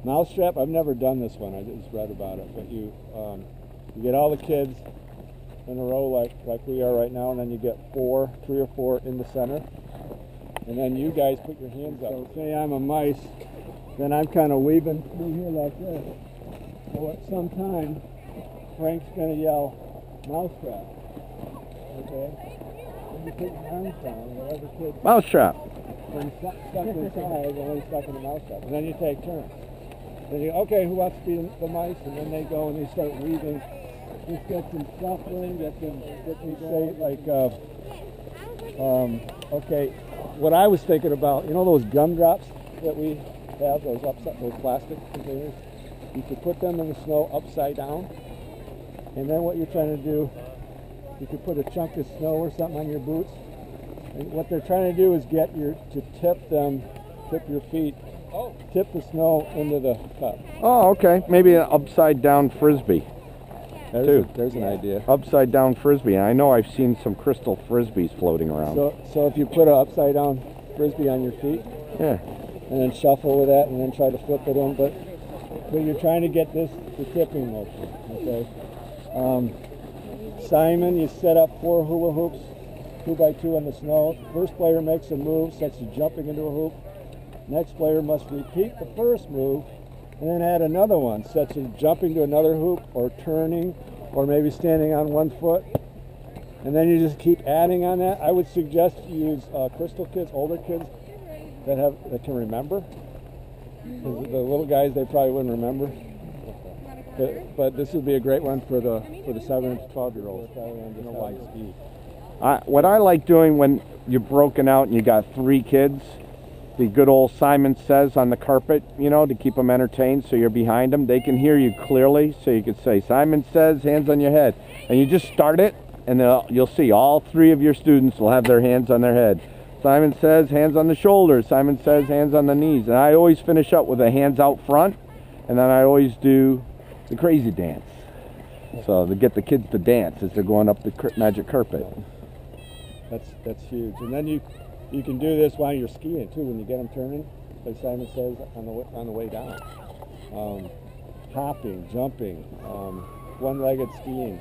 Mousetrap, I've never done this one. I just read about it. But you get all the kids in a row like we are right now, and then you get 3 or 4 in the center. And then you guys put your hands up. So say I'm a mice, then I'm kind of weaving through here like this. So at some time, Frank's going to yell, "Mousetrap." Okay? And you put your arms down, whatever kid... Mousetrap. When stuck inside, only stuck in the mousetrap. And then you take turns. Then you, okay, who wants to be the mice? And then they go and they start weaving. Just get them shuffling, get them say like, okay, what I was thinking about, you know those gumdrops that we have, those plastic containers? You could put them in the snow upside down. And then what you're trying to do, you could put a chunk of snow or something on your boots. And what they're trying to do is get you to tip your feet, tip the snow into the cup. Oh, okay. Maybe an upside down frisbee. There's an idea. Upside down frisbee. I know I've seen some crystal frisbees floating around. So if you put an upside down frisbee on your feet, yeah, and then shuffle with that, and then try to flip it in, but you're trying to get the tipping motion. Okay. Simon, you set up 4 hula hoops, 2 by 2 on the snow. First player makes a move, such as jumping into a hoop. Next player must repeat the first move, and then add another one, such as jumping to another hoop, or turning, or maybe standing on 1 foot. And then you just keep adding on that. I would suggest you use crystal kids, older kids that can remember. 'Cause the little guys, they probably wouldn't remember. But this would be a great one for the 7 to 12-year-olds. What I like doing when you're broken out and you got 3 kids, the good old Simon Says on the carpet, you know, to keep them entertained, so you're behind them. They can hear you clearly, so you could say, "Simon Says, hands on your head." And you just start it, and you'll see all 3 of your students will have their hands on their head. Simon Says, hands on the shoulders. Simon Says, hands on the knees. And I always finish up with the hands out front, and then I always do the crazy dance. So to get the kids to dance as they're going up the magic carpet. That's huge. And then you can do this while you're skiing too. When you get them turning, like Simon Says, on the way down. Hopping, jumping, one-legged skiing,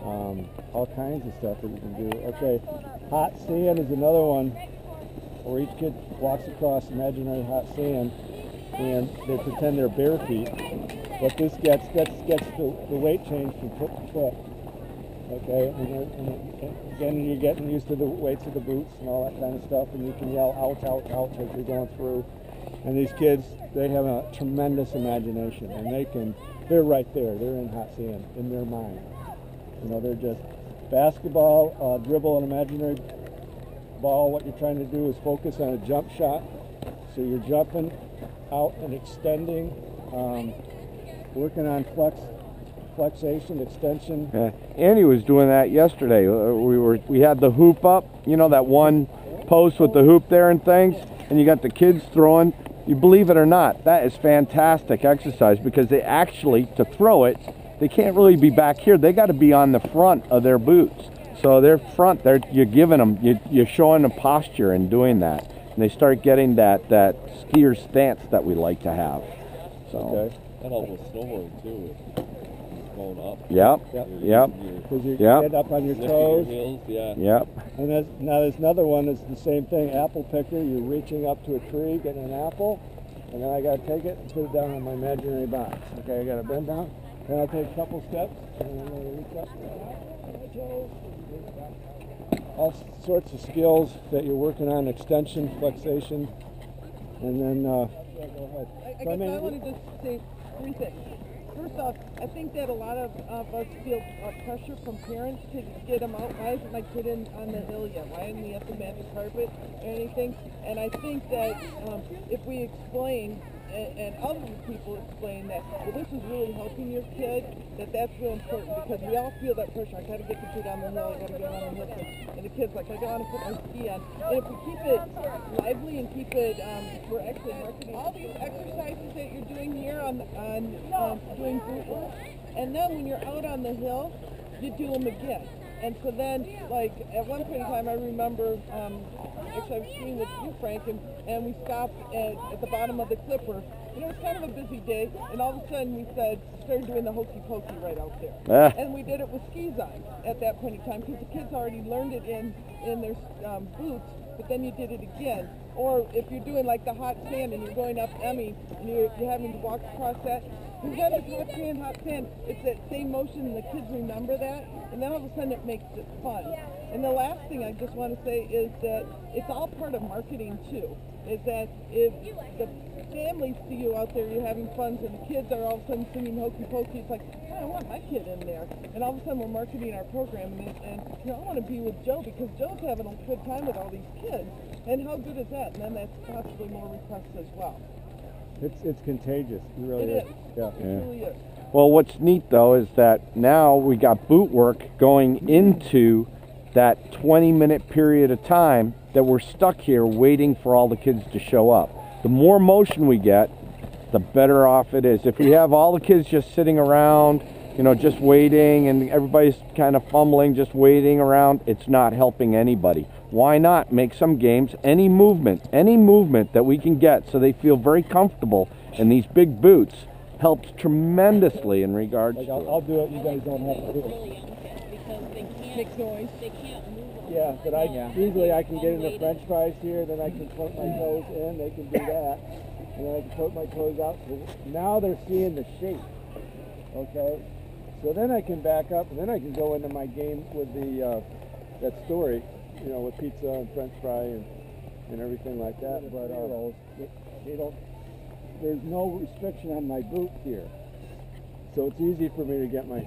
all kinds of stuff that you can do. Okay, hot sand is another one, where each kid walks across imaginary hot sand, and they pretend they're bare feet. But this gets the weight change from foot to foot. Okay, and again you're getting used to the weights of the boots and all that kind of stuff, and you can yell ouch, ouch, ouch as you're going through. And these kids, they have a tremendous imagination, and they're right there. They're in hot sand in their mind. You know, they're just basketball, dribble an imaginary ball. What you're trying to do is focus on a jump shot. So you're jumping out and extending, working on flexation, extension. Yeah. Andy was doing that yesterday. We had the hoop up, you know, that one post with the hoop there and things, and you got the kids throwing. You believe it or not, that is fantastic exercise, because they actually, to throw it, they can't really be back here. They got to be on the front of their boots. So they're front. You're giving them, you're showing them posture and doing that, and they start getting that skier stance that we like to have. So. Okay. That helps with snowboarding too. Going up. Yep. Because you get up on your toes. Heels, yeah. Yep. And now there's another one that's the same thing. Apple picker. You're reaching up to a tree, getting an apple, and then I got to take it and put it down on my imaginary box. Okay, I got to bend down. Then I'll take a couple steps, and then I'll reach up on my toes. All sorts of skills that you're working on: extension, flexation, and then go ahead. I guess I wanted to say 3 things. First off, I think that a lot of us feel pressure from parents to get them out. Why isn't my kid on the hill yet? Why isn't he at the magic carpet or anything? And I think that if we explain, and other people explain that, well, this is really helping your kid, that's real important, because we all feel that pressure. I got to get the kid on the hill, I got to get on the hill. And the kid's like, I got to put my ski on. And if we keep it lively and keep it, we're actually marketing all these exercises that you're doing here on doing boot work. And then when you're out on the hill, you do them again. And so then, like, at one point in time, I remember, actually I was skiing with you, Frank, and we stopped at the bottom of the clipper, And it was kind of a busy day, and all of a sudden we started doing the hokey pokey right out there. Ah. And we did it with skis on at that point in time, because the kids already learned it in their boots, but then you did it again. Or if you're doing like the hot sand and you're going up Emmy and you're having to walk across that, you have this hot sand, it's that same motion and the kids remember that, and then all of a sudden it makes it fun. And the last thing I just want to say is that it's all part of marketing too, is that if the families see you out there, you're having fun, and the kids are all of a sudden singing hokey pokey, it's like, oh, I want my kid in there. And all of a sudden we're marketing our program, and you know, I want to be with Joe because Joe's having a good time with all these kids. And how good is that? And then that's possibly more requests as well. It's contagious. It really It is. is. Yeah. It really is. Well, what's neat though is that now we got boot work going into that 20-minute period of time that we're stuck here waiting for all the kids to show up. The more motion we get, the better off it is. If we have all the kids just sitting around, you know, just waiting, and everybody's kind of fumbling, just waiting around, it's not helping anybody. Why not make some games? Any movement that we can get so they feel very comfortable in these big boots helps tremendously in regards Like to I'll do it. You guys don't have to do it. Really unfair because they can't. Makes noise. They can't move. on Yeah, but usually I can get in the Elevated. French fries here, then I can float my toes in. They can do that, and then I can float my toes out. So now they're seeing the shape. Okay, so then I can back up, and then I can go into my game with the that story, you know, with pizza and French fry and everything like that. But they don't. There's no restriction on my boot here, so it's easy for me to get my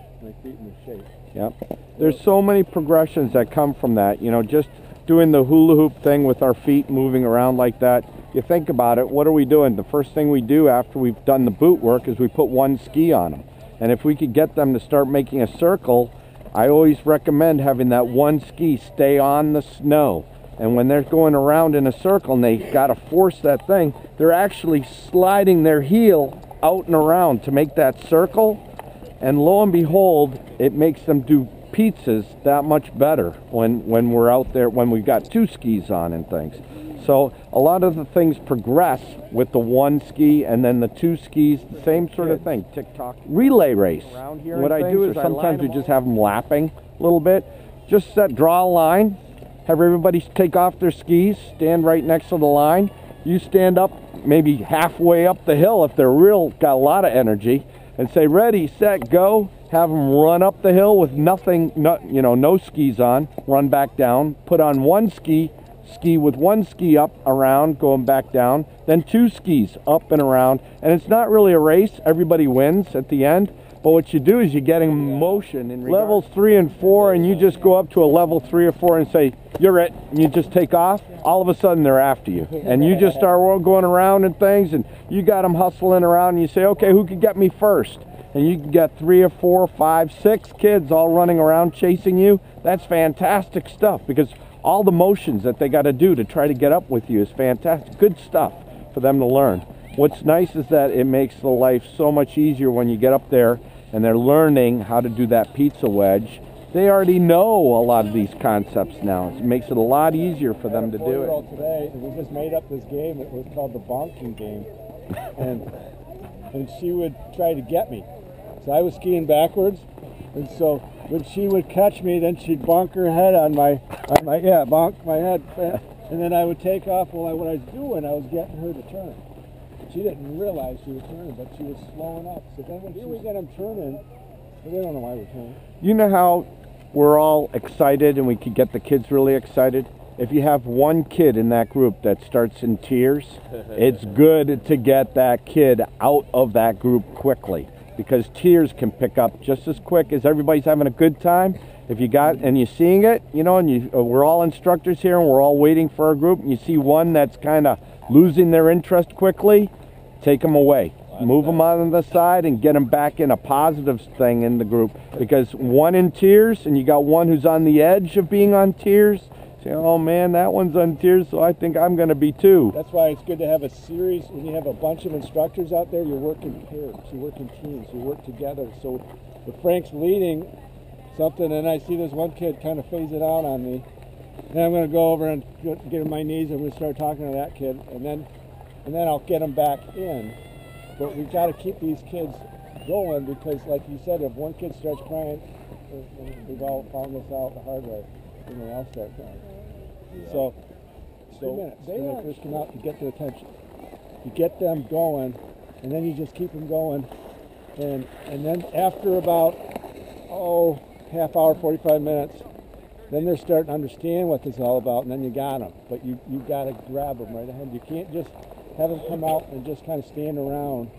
feet in the shape. Yep. There's so many progressions that come from that. You know, just doing the hula hoop thing with our feet moving around like that. You think about it, what are we doing? The first thing we do after we've done the boot work is we put one ski on them. And if we could get them to start making a circle, I always recommend having that one ski stay on the snow. And when they're going around in a circle and they got to force that thing, they're actually sliding their heel out and around to make that circle. And lo and behold, it makes them do pizzas that much better when we're out there, when we've got two skis on and things. So a lot of the things progress with the one ski and then the two skis, the same sort of thing. TikTok relay race. What I do is sometimes we just have them lapping a little bit. Just draw a line, have everybody take off their skis, stand right next to the line. You stand up maybe halfway up the hill if they're got a lot of energy, and say ready, set, go. Have them run up the hill with nothing, no skis on, run back down, put on one ski with one ski up around, going back down, then two skis up and around. And it's not really a race, everybody wins at the end, but what you do is you're getting motion in levels 3 and 4, and you just go up to a level 3 or 4 and say, you're it, and you just take off. All of a sudden they're after you, and you just start going around and things, and you got them hustling around, and you say, okay, who can get me first? And you can get 3 or 4, 5, 6 kids all running around chasing you. That's fantastic stuff, because all the motions that they got to do to try to get up with you is fantastic. Good stuff for them to learn. What's nice is that it makes the life so much easier when you get up there and they're learning how to do that pizza wedge. They already know a lot of these concepts now. It makes it a lot easier for them to do it. Today, and we just made up this game. It was called the bonking game, and she would try to get me. So I was skiing backwards, and so when she would catch me, then she'd bonk her head on my bonk my head, and then I would take off. Well, what I was doing, I was getting her to turn. She didn't realize she was turning, but she was slowing up. So then when we get them turning, they don't know why we're turning. You know how we're all excited and we could get the kids really excited? If you have one kid in that group that starts in tears, it's good to get that kid out of that group quickly, because tears can pick up just as quick as everybody's having a good time. If you got, and you're seeing it, and we're all instructors here and we're all waiting for our group, and you see one that's kind of losing their interest quickly, take them away. Move them on the side and get them back in a positive thing in the group, because one in tears and you got one who's on the edge of being on tears, say, oh man, that one's on tears, so I think I'm going to be too. That's why it's good to have a series. When you have a bunch of instructors out there, you work in pairs, you work in teams, you work together. So if Frank's leading something and I see this one kid kind of phase it out on me, then I'm going to go over and get on my knees and I'm going to start talking to that kid, and then I'll get him back in. but we got to keep these kids going because, like you said, if one kid starts crying, and we've all found this out the hard way, then they all start crying. Yeah. So when they first come out, you get their attention. You get them going, and then you just keep them going, and then after about half hour, 45 minutes, then they're starting to understand what this is all about, and then you got them. But you got to grab them right ahead. You can't just have them come out and just kind of stand around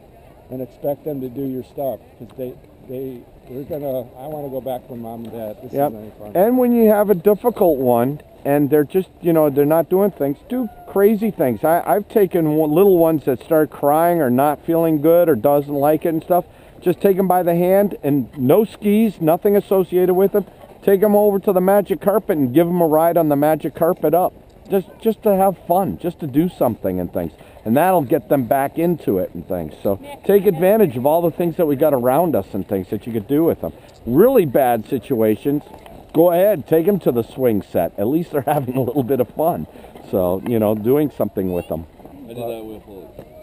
and expect them to do your stuff, because they're gonna. I want to go back with mom and dad. This isn't any fun. And when you have a difficult one, and they're just, they're not doing things, do crazy things. I've taken little ones that start crying or not feeling good or doesn't like it and stuff. Just take them by the hand and no skis, nothing associated with them. Take them over to the magic carpet and give them a ride on the magic carpet up. Just to have fun, just to do something and things. And that'll get them back into it and things. So take advantage of all the things that we got around us and things that you could do with them. Really bad situations, go ahead, take them to the swing set. At least they're having a little bit of fun. So, doing something with them. I did that with a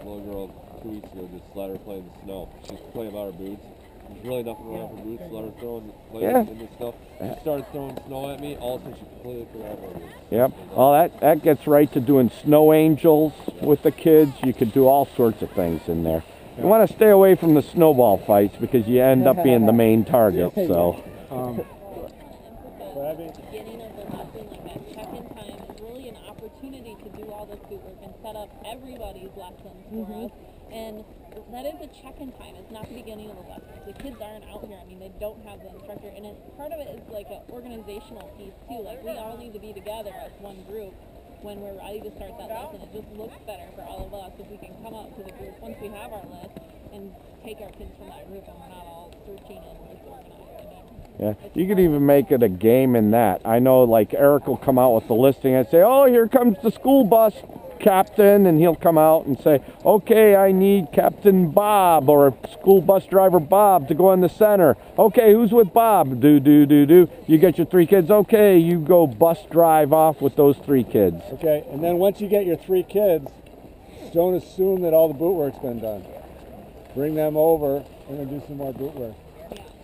little girl 2 weeks ago, just let her play in the snow. She's playing about her boots. There's really nothing wrong with her boots. Let her play in the snow. She started throwing snow at me. All of a sudden, she completely forgot about her boots. Yep. Well, that gets right to doing snow angels with the kids. You could do all sorts of things in there. You want to stay away from the snowball fights because you end up being the main target. So. Beginning of the lesson, like that check-in time, is really an opportunity to do all this footwork and set up everybody's lessons for us. And that is a check-in time. It's not the beginning of the lesson. The kids aren't out here. I mean, they don't have the instructor. And part of it is like an organizational piece, too. Like, we all need to be together as one group when we're ready to start that lesson. It just looks better for all of us if we can come up to the group once we have our list and take our kids from that group and we're not all searching and disorganized. Yeah, you could even make it a game in that. I know, like, Eric will come out with the listing and say, oh, here comes the school bus captain, and he'll come out and say, okay, I need Captain Bob or school bus driver Bob to go in the center. Okay, who's with Bob? Do. You get your 3 kids. Okay, you go bus drive off with those 3 kids. Okay, and then once you get your 3 kids, don't assume that all the boot work's been done. Bring them over and then do some more boot work.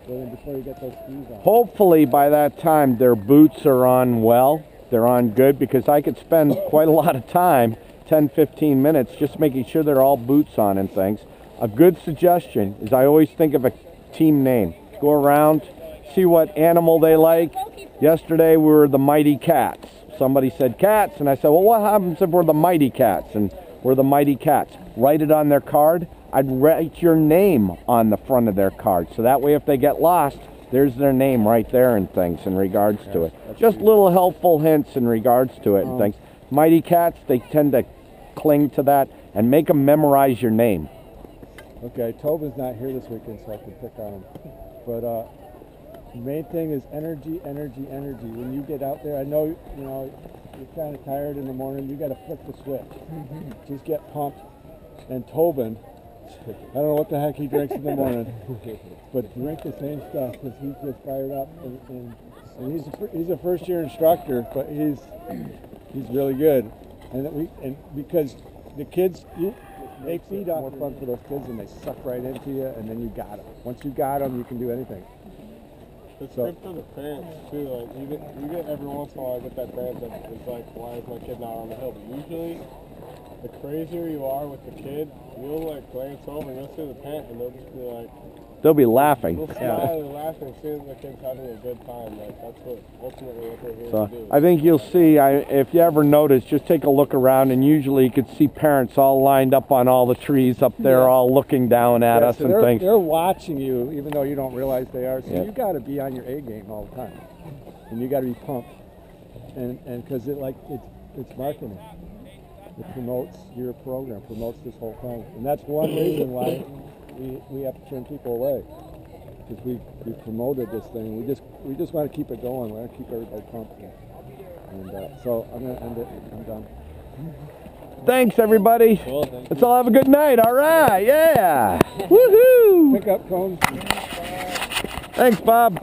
Before you get those skis on. Hopefully by that time their boots are on well, they're on good, because I could spend quite a lot of time, 10-15 minutes, just making sure they're all boots on and things. A good suggestion is I always think of a team name. Go around, see what animal they like. Yesterday we were the Mighty Cats. Somebody said cats, and I said, well, what happens if we're the Mighty Cats? And we're the Mighty Cats. Write it on their card. I'd write your name on the front of their card, so that way if they get lost, there's their name right there and things in regards to it. Just little helpful hints in regards to it and things. Mighty Cats, they tend to cling to that and make them memorize your name. Okay, Tobin's not here this weekend, so I can pick on him. But the main thing is energy. When you get out there, I know you're kind of tired in the morning. You got to flip the switch. Just get pumped. And Tobin, I don't know what the heck he drinks in the morning, but drink the same stuff because he's just fired up. And he's a first-year instructor, but he's really good. And because the kids, they feed off more fun for those kids, and they suck right into you, and then you got them. Once you got them, you can do anything. It's good for the parents too. Like you get every once in a while I get that parent that is like, why is my kid not on the hill? But usually, the crazier you are with the kid, you'll like glance over and you'll see the parent, and they'll just be like, They'll be laughing. they'll smile and laughing, seeing the kid's having a good time. Like that's what ultimately what they're here to do. I think you'll see, if you ever notice, just take a look around, and usually you could see parents all lined up on all the trees up there, all looking down at us so and things. They're watching you, even though you don't realize they are. So you got to be on your A game all the time, and you got to be pumped, and because it's marketing. It promotes your program, promotes this whole thing, and that's one reason why we have to turn people away, because we promoted this thing. We just want to keep it going. We want to keep everybody pumped. And so I'm gonna end it. I'm done. Thanks, everybody. Well, thank Let's all have a good night. All right, yeah. Woohoo! Pick up cones. Thanks, Bob.